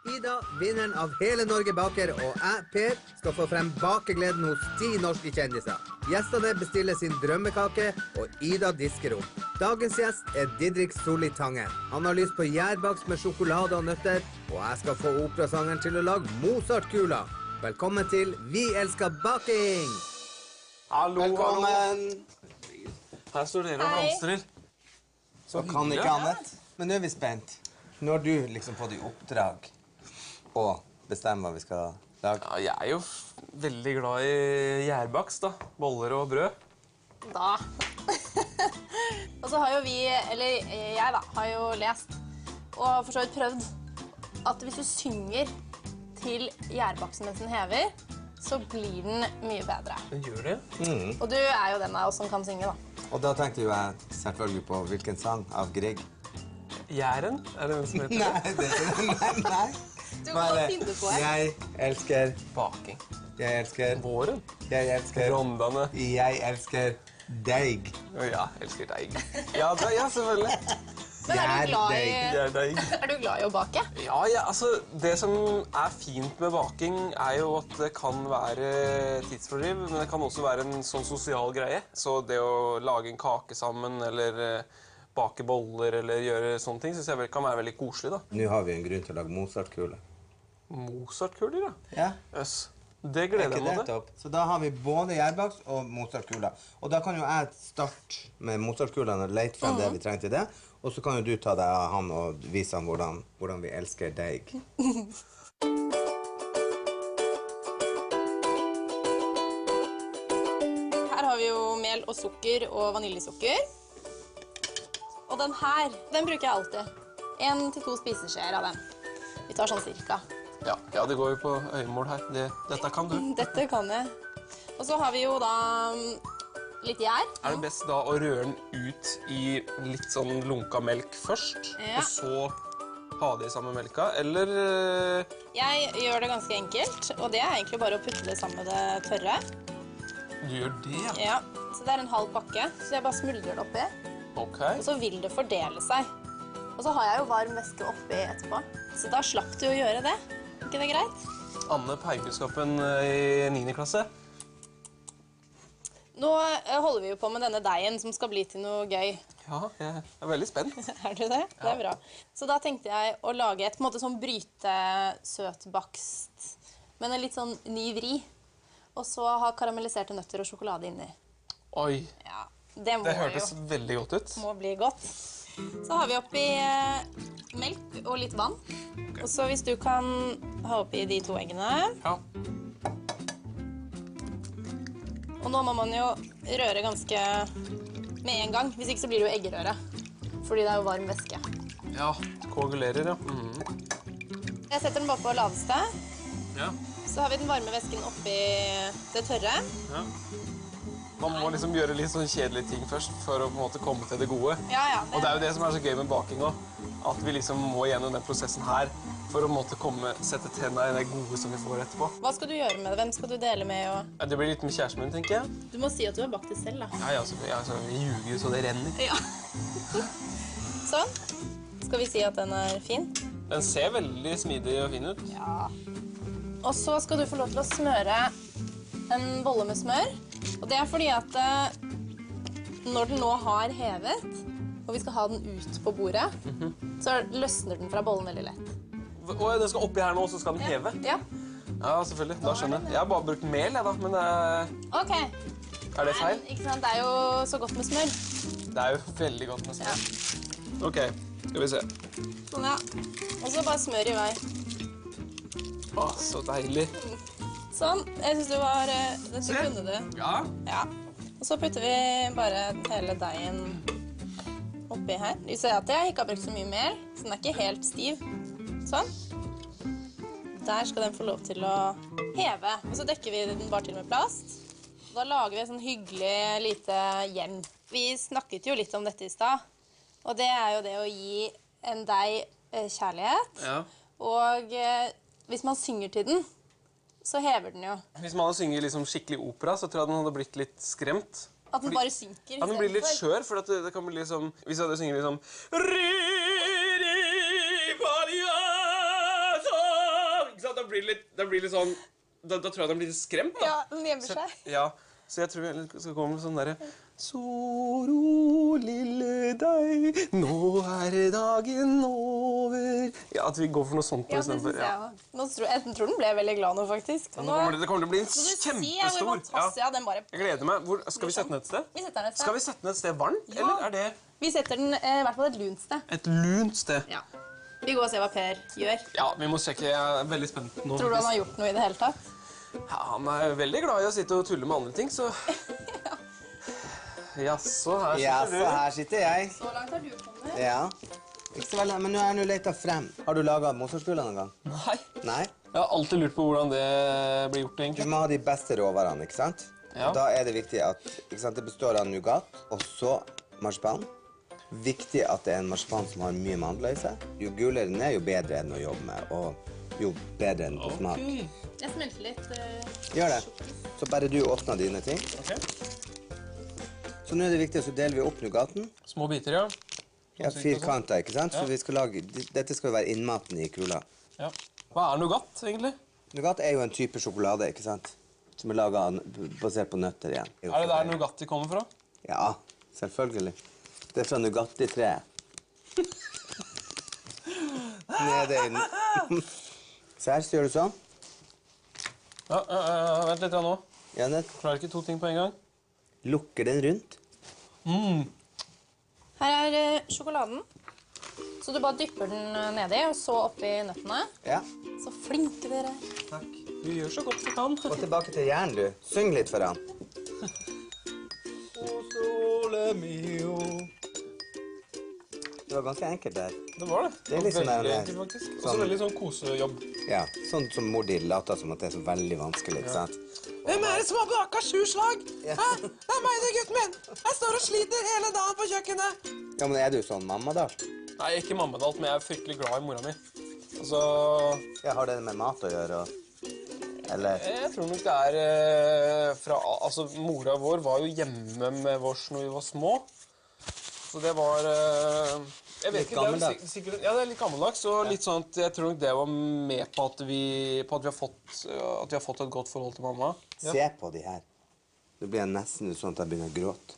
Ida, vinneren av Hele Norge baker, og jeg, Per, skal få frem bakegleden hos 10 norske kjendiser. Gjestene bestiller sin drømmekake, og Ida disker opp. Dagens gjest er Didrik Solli Tangen. Han har lyst på gjærbakst med sjokolade og nøtter, og jeg skal få operasangeren til å lage Mozart-kula. Velkommen til Vi elsker baking! Hallo, Velkommen! Her står dere og blomstrer. Så kan ikke annet. Men nå er vi spent. Nå har du liksom fått i oppdrag å bestemme hva vi skal lage. Ja, jeg er jo veldig glad i gjærbakst, da. Boller og brød. Da. Og så har jo vi, eller jeg da, har jo lest og for så vidt prøvd at hvis du synger til gjærbaksten mens den hever, så blir den mye bedre. Den gjør det? Og du er jo den av oss som kan synge, da. Og da tenkte jo jeg selvfølgelig på hvilken sang av Grieg. Gjæren? Er det den som heter det? Nei, det er ikke nei. Du må finne på det. Jeg elsker, Baking. jeg elsker, Våren. jeg elsker, Rondane. jeg elsker deig. Å ja, elsker deig. Ja, ja, selvfølgelig. Men Gjærdeig. er du glad i å bake? Ja, altså, det som er fint med baking er jo at det kan være tidsfordriv, men det kan også være en sånn sosial greie. Så det å lage en kake sammen, eller bake boller, eller gjøre sånne ting, synes jeg kan være veldig koselig, da. Nå har vi en grunn til å lage Mozart-kule. Mozart-kuler, ja. Ja. Jøss. Det gleder jeg meg til. Topp? Så da har vi både gjærbakst og Mozart-kula. Og da kan jo jeg starte med Mozart-kulene og lete frem det vi trenger til det. Og så kan jo du ta deg av han og vise han hvordan vi elsker deig. Her har vi jo mel og sukker og vaniljesukker. Og den her, den bruker jeg alltid. 1 til 2 spiseskjeer av den. Vi tar sånn cirka. Ja, det går jo på øyemål her. Dette kan du. Dette kan jeg. Og så har vi jo da litt gjær. Er det best da å røre den ut i litt sånn lunka melk først, Ja. og så ha det sammen med melka, eller Jeg gjør det ganske enkelt, og det er egentlig bare å putte det sammen med det tørre. du gjør det, ja? Ja, så det er en halv pakke, så jeg bare smuldrer det oppi, Ok. og så vil det fordele seg. Og så har jeg jo varm væske oppi etterpå, så da slapp du å gjøre det. Er ikke det greit? Anne Peikunnskapen i 9. klasse. Nå holder vi jo på med denne deigen som skal bli til noe gøy. Ja, jeg er veldig spent. Er du det? Det er bra. Så da tenkte jeg å lage et på en måte sånn brytesøtbakst, men en litt sånn ny vri. Og så ha karamelliserte nøtter og sjokolade inni. Oi, Ja, det må det hørtes jo veldig godt ut. må bli godt. Så har vi oppi melk og litt vann. Og så hvis du kan ha oppi de 2 eggene. Ja. Og nå må man jo røre ganske med en gang, hvis ikke så blir det jo eggerøre. Fordi det er jo varm væske. Ja, koagulerer, ja. Jeg setter den bare på laveste. Ja. Så har vi den varme væsken oppi det tørre. Ja. Man må liksom gjøre litt sånn kjedelige ting først for å på en måte komme til det gode. Ja, Og det er jo det som er så gøy med baking også, at vi liksom må gjennom den prosessen her for å måte sette tenna i det gode som vi får etterpå. Hva skal du gjøre med det? Hvem skal du dele med? Og... Ja, det blir litt med kjæresten min, tenker jeg. Du må si at du har bakt det selv, da. Ja, altså, vi ljuger så det renner. Ja. Sånn. Skal vi si at den er fin? Den ser veldig smidig og fin ut. Ja. Og så skal du få lov til å smøre en bolle med smør. Og det er fordi at når den nå har hevet, og vi skal ha den ut på bordet, så løsner den fra bollen veldig lett. Og den skal oppi her nå, så skal den heve? Ja. Ja, selvfølgelig. Da skjønner jeg. Jeg har bare brukt mel, jeg da, men Ok. er det feil? Ikke sant? Det er jo så godt med smør. Det er jo veldig godt med smør. Ok, skal vi se. Sånn, ja. Og så bare smør i vei. Åh, så deilig. Sånn. Jeg synes du var... Dette kunne du. Ja. Ja. Og så putter vi bare hele deigen oppi her. Du ser at jeg ikke har brukt så mye mel, så den er ikke helt stiv. Sånn. Der skal den få lov til å heve. Og så dekker vi den bare til med plast. Da lager vi et sånn hyggelig lite hjem. Vi snakket jo litt om dette i stad, og det er jo det å gi en deig kjærlighet. Ja. Og hvis man synger til den, så hever den jo. Hvis man hadde synget liksom skikkelig opera, så tror jeg den hadde blitt litt skremt. At den bare synker. Ja, den blir litt skjør, for at det kan bli liksom... Hvis jeg hadde synget liksom... blir litt sånn... Da tror jeg den blir litt skremt, da. Ja, den gjemmer seg. Ja, så jeg tror vi skal komme med sånn derre Så ro, lille deg, nå dagen over. Ja, at vi går for noe sånt. Ja, det synes jeg også. Jeg tror den ble veldig glad nå, faktisk. Det kommer til å bli kjempestor. Ja, den bare... Jeg gleder meg. Skal vi sette den et sted? Vi setter den et sted. Skal vi sette den et sted varmt, eller er det... Vi setter den i hvert fall et lunt sted. Et lunt sted? Ja. Vi går og ser hva Per gjør. Ja, vi må sjekke. Jeg er veldig spent nå. Tror du han har gjort noe i det hele tatt? Ja, han er veldig glad i å sitte og tulle med andre ting, så... Jaså, her sitter jeg. Så langt har du kommet. Ja. Ikke så veldig, men nå er jeg lett frem. Har du laget motorskuler noen gang? Nei. Nei? Jeg har alltid lurt på hvordan det blir gjort, egentlig. Du må ha de beste råvarene, ikke sant? Ja. Og da er det viktig at det består av nougat, og så marsipan. Viktig at det er en marsipan som har mye mandler i seg. Jo gulere den er, jo bedre enn å jobbe med, og jo bedre enn på smak. Jeg smelter litt. Gjør det. Så bare du åpner dine ting. Ok. Så nå er det viktig, så deler vi opp nougaten. Små biter, ja. Ja, firkanter, ikke sant? Så vi skal lage, dette skal være innmaten i kula. Ja. Hva er nougat, egentlig? Nougat er jo en type sjokolade, ikke sant? Som er laget basert på nøtter igjen. Er det der Nugatti kommer fra? Ja, selvfølgelig. Det er fra Nugatti-treet. Nede i den. Så her, så gjør du sånn. Ja, vent litt nå. Ja, Klarer ikke to ting på en gang. lukker den rundt. Her er sjokoladen. Så du bare dypper den nedi, og så oppi nøttene. Ja. Så flinke dere. Takk. Du gjør så godt du kan. Gå tilbake til hjernen, du. Syng litt for han. Det var ganske enkelt der. Det var det. Det er liksom veldig der, enkelt, faktisk. sånn- Også veldig sånn kosejobb. Ja, sånn som mor di later som at det er så veldig vanskelig, ikke sant? Hvem er det som har baka surslag? Ja. Hæ? Det er meg, det, gutten min. Jeg står og sliter hele dagen på kjøkkenet. Ja, men er du sånn mamma da? Nei, ikke mammadalt, men jeg er fryktelig glad i mora mi. Altså, Ja, har det med mat å gjøre? Eller? jeg tror nok det er fra... Altså, mora vår var jo hjemme med oss når vi var små. Så det var... jeg vet Litt ikke, det er gammeldags. vel sikkert... Ja, det er litt gammeldags, og litt sånn at jeg tror nok det var med på at vi har fått et godt forhold til mamma. Se på de her. Nå blir jeg nesten sånn at jeg begynner å gråte.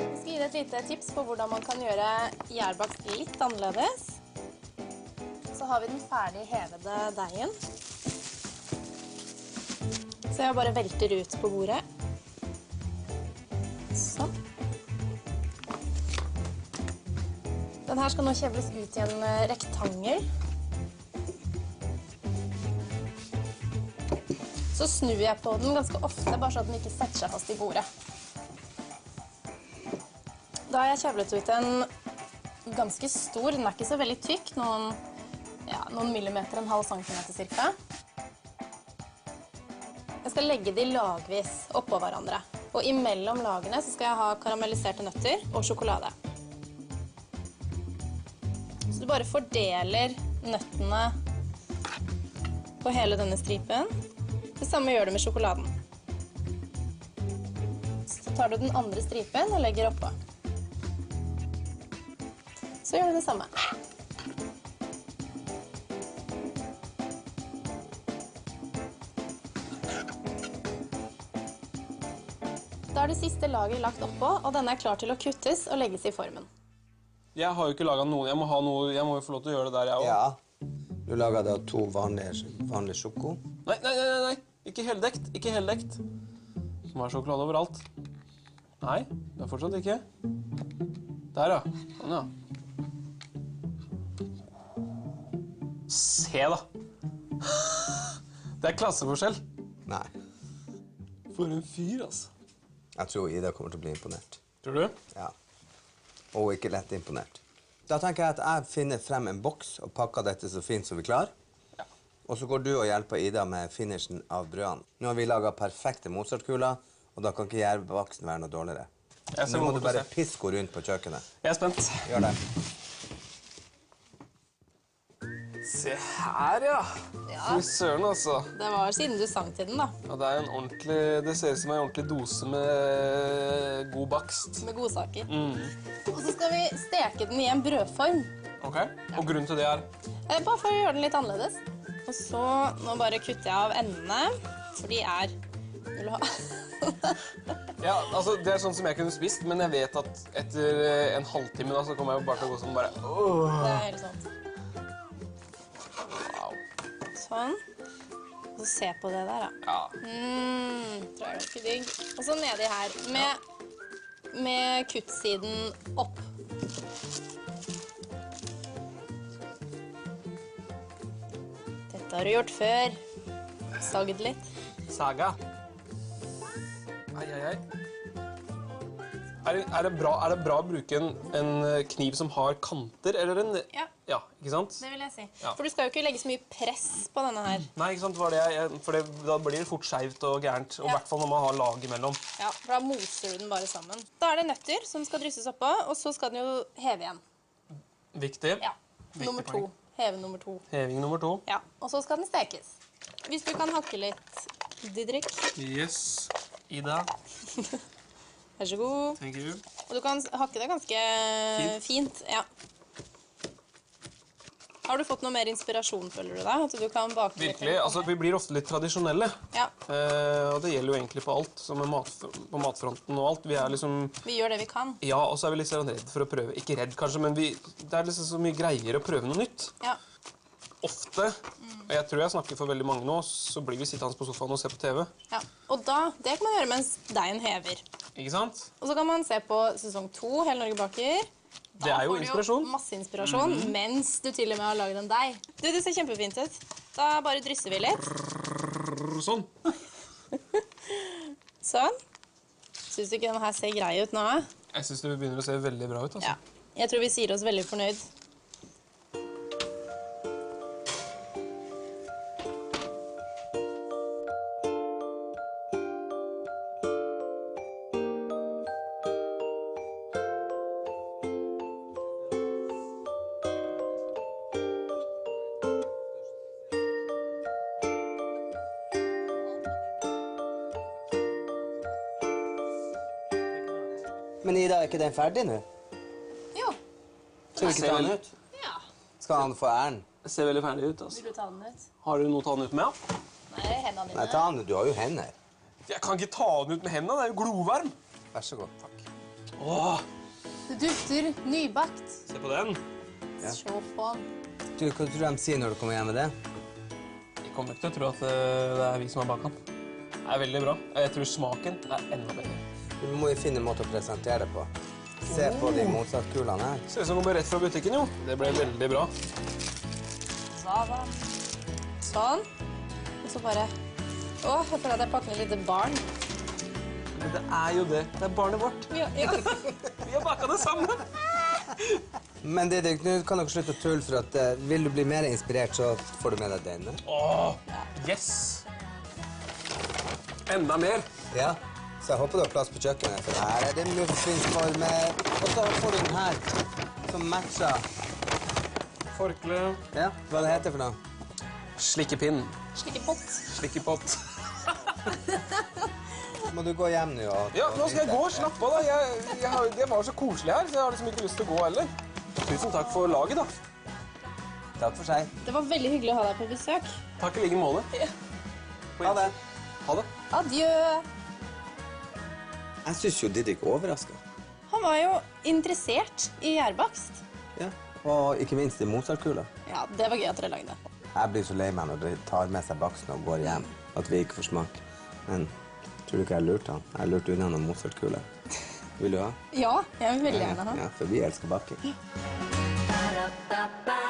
Jeg skal gi deg et lite tips på hvordan man kan gjøre gjærbakst litt annerledes. Så har vi den ferdig hevede deigen. Så jeg bare velter ut på bordet. Sånn. Den her skal nå kjevles ut i en rektangel. Så snur jeg på den ganske ofte, bare så at den ikke setter seg fast i bordet. Da har jeg kjevlet ut en ganske stor, den er ikke så veldig tykk, noen millimeter, en halv centimeter cirka. Jeg skal legge de lagvis oppå hverandre. Og imellom lagene så skal jeg ha karamelliserte nøtter og sjokolade. Så du bare fordeler nøttene på hele denne stripen. Det samme gjør du med sjokoladen. Så tar du den andre stripen og legger oppå. Så gjør du det samme. Da er det siste laget lagt oppå, og denne er klar til å kuttes og legges i formen. Jeg har jo ikke laget noe. Jeg må jo få lov til å gjøre det der, jeg også. Ja. Du lager da 2 vanlige sjoko. Nei. Ikke heldekt. Ikke heldekt. Som har sjokolade overalt. Nei, det er fortsatt ikke. Der, ja. Sånn, ja. Se, da. Det er klasseforskjell. Nei. For en fyr, altså. Jeg tror Ida kommer til å bli imponert. Tror du? Ja. Og ikke lett imponert. Da tenker jeg at jeg finner frem en boks og pakker dette så fint som vi klarer. Ja. Og så går du og hjelper Ida med finishen av brødene. Nå har vi laget perfekte Mozart-kuler, og da kan ikke gjærbaksten være noe dårligere. Nå må du bare piske rundt på kjøkkenet. Jeg er spent. Gjør det. Se her, ja. Ja. Fy søren, altså. Det var siden du sang til den, da. Ja, det er en ordentlig, det ser ut som en ordentlig dose med god bakst. Med godsaker. Mm. Og så skal vi steke den i en brødform. Ok, og grunnen til det er? Bare for å gjøre den litt annerledes. Og så, nå bare kutter jeg av endene, for de er... Vil du ha? Ja, altså, det er sånn som jeg kunne spist, men jeg vet at etter en halvtime da, så kommer jeg bare til å gå sånn bare... Det er helt sant. Wow. Sånn. Og så se på det der, da. Ja. Tror jeg er ganske digg. Og så nedi her, med kuttsiden opp. Dette har du gjort før. Sagd litt. Saga. Ai, ai, ai. Er det bra å bruke en kniv som har kanter, eller en... Ja. Ja, ikke sant? Det vil jeg si. Ja. For du skal jo ikke legge så mye press på denne her. Nei, ikke sant, da blir det fort skjevt og gærent, og i hvert fall når man har lag imellom. Ja, for da moser du den bare sammen. Da er det nøtter som skal drysses oppå, og så skal den jo heve igjen. Viktig. Ja, nummer 2. Heve nummer 2. Heving nummer 2. Ja, og så skal den stekes. Hvis du kan hakke litt Didrik. Yes. Ida. Vær så god. Thank you. Og du kan hakke det ganske fint. Ja. Har du fått noe mer inspirasjon, føler du da? At du kan bake Virkelig. litt? Altså, vi blir ofte litt tradisjonelle. Ja. Og det gjelder jo egentlig på alt, som på matfronten og alt. Vi er liksom... Vi gjør det vi kan. Ja, og så er vi litt sånn redd for å prøve. Ikke redd, kanskje, men det er liksom så mye greier å prøve noe nytt. Ja. Ofte, og jeg tror jeg snakker for veldig mange nå, så blir vi sittende på sofaen og se på TV. Ja. Og da, det kan man gjøre mens deigen hever. Ikke sant? Og så kan man se på sesong 2, Hele Norge baker. Det er jo inspirasjon. Da får du jo masse inspirasjon, mens du til og med har laget en deig. Du, det ser kjempefint ut. Da bare drysser vi litt. Sånn. Sånn. Synes du ikke denne her ser grei ut nå? Jeg synes det begynner å se veldig bra ut, altså. Ja. Jeg tror vi sier oss veldig fornøyd. Men Ida, er ikke den ferdig nå? Jo. Skal vi ikke ta den ut? Ja. Skal han få æren? Det ser veldig ferdig ut, altså. Vil du ta den ut? Har du noe å ta den ut med? Ja? Nei, hendene dine. Nei, ta den ut. Du har jo hender. Jeg kan ikke ta den ut med hendene, det er jo glovarm. Vær så god, takk. Åh, Det dufter nybakt. se på den. Ja. Se på den. Du, hva tror du de sier når du kommer hjem med det? Jeg kommer ikke til å tro at det er vi som har bakt den. Det er veldig bra. Jeg tror smaken er enda bedre. Du må jo finne en måte å presentere det på. Se på de Mozart-kulene her. Ser ut som det kommer rett fra butikken, jo. Det ble veldig bra. Sånn. Og så bare... Åh, jeg føler at jeg pakker et lite barn. Men det er jo det. Det er barnet vårt. Ja. Vi har baket det sammen. Men Didrik, nå kan dere slutte å tulle, for at vil du bli mer inspirert, så får du med deg denne. Åh, yes. Enda mer. Ja, så jeg håper du har plass på kjøkkenet, for her er det muffinsformer. Og så får du den her, som matcher. Forkle. Ja, hva det heter for noe? Slikkepinn. Slikkepott. Slikkepott. Må du gå hjem nå og... Ja, nå skal jeg gå og slappe av da. Jeg var så koselig her, så jeg har liksom ikke lyst til å gå heller. Tusen takk for laget da. Takk for seg. Det var veldig hyggelig å ha deg på besøk. Takk i like måte. Ha det. Ha det. Adjø. Jeg synes jo Didrik overrasket. Han var jo interessert i gjærbakst. Ja, og ikke minst i Mozart-kula. Ja, det var gøy at dere lagde. Jeg blir så lei meg når de tar med seg baksten og går hjem, at vi ikke får smak. Men tror du ikke jeg lurte han? Jeg lurte unna noen Mozart-kula. Vil du ha? Ja, jeg vil veldig gjerne ha. Ja, for vi elsker baking. Ba-da-ba-ba.